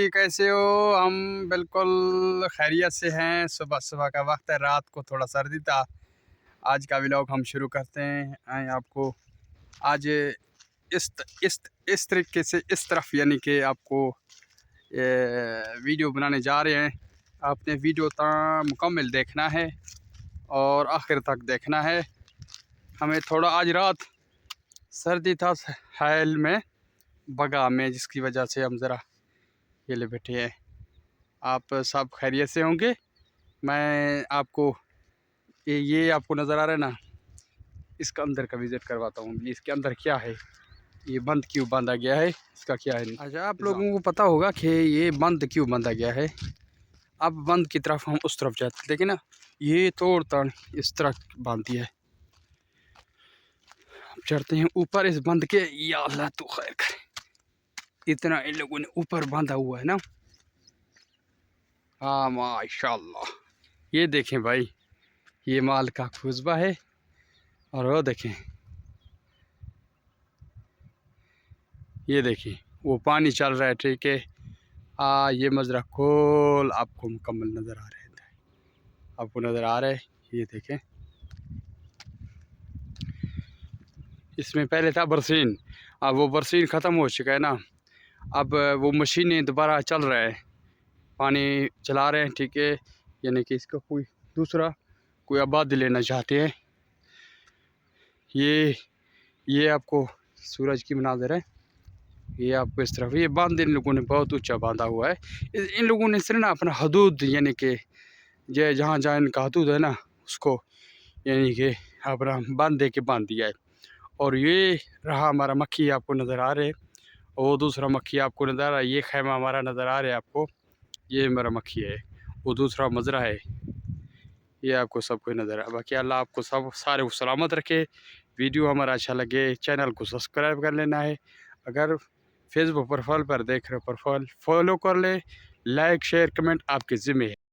जी, कैसे हो? हम बिल्कुल खैरियत से हैं। सुबह सुबह का वक्त है, रात को थोड़ा सर्दी था। आज का व्लॉग हम शुरू करते हैं। आए आपको आज इस तरीके से इस तरफ यानी कि आपको ये वीडियो बनाने जा रहे हैं। आपने वीडियो मुकम्मल देखना है और आखिर तक देखना है। हमें थोड़ा आज रात सर्दी था हैल में, बगा में, जिसकी वजह से हम ज़रा ये ले बैठे हैं। आप सब खैरियत से होंगे। मैं आपको ये आपको नज़र आ रहा है ना, इसका अंदर का विज़िट करवाता हूँ। इसके अंदर क्या है, ये बंद क्यों बांधा गया है, इसका क्या है। अच्छा, आप लोगों को पता होगा कि ये बंद क्यों बांधा गया है। अब बंद की तरफ हम उस तरफ जाते, देखिए ना, ये तोड़ ताड़ इस तरह बांध दिया है। चढ़ते हैं ऊपर इस बंद के। या अल्लाह तो खैर करे, इतना इन लोगों ने ऊपर बांधा हुआ है ना। हाँ माशाल्लाह, ये देखें भाई, ये माल का खुशबा है। और वो देखें, ये देखिए वो पानी चल रहा है, ठीक है। ये मजरा खोल आपको मुकम्मल नज़र आ रहा है, आपको नज़र आ रहा है। ये देखें, इसमें पहले था बरसीन, अब वो बरसीन ख़त्म हो चुका है ना। अब वो मशीनें दोबारा चल रहा है, पानी चला रहे हैं, ठीक है। यानी कि इसका कोई दूसरा कोई आबादी लेना चाहते हैं। ये आपको सूरज की मनाज़र है। ये आपको इस तरफ ये बांध इन लोगों ने बहुत ऊंचा बांधा हुआ है। इन लोगों ने सिर्फ ना अपना हदूद यानी कि जहाँ जहाँ इनका हदूद है ना, उसको यानी कि अपना बांध दे के बांध दिया है। और ये रहा हमारा मक्खी, आपको नज़र आ रहे है। और वो दूसरा मक्खी आपको नज़र आ रहा है। ये खैमा हमारा नज़र आ रहा है आपको, ये हमारा मक्खी है। वो दूसरा मजरा है, ये आपको सब कुछ नज़र आ। बाकी अल्लाह आपको सब सारे सलामत रखे। वीडियो हमारा अच्छा लगे, चैनल को सब्सक्राइब कर लेना है। अगर फेसबुक प्रोफाइल पर देख रहे हो, प्रोफाइल फॉलो कर ले। लाइक शेयर कमेंट आपके ज़िम्मे है।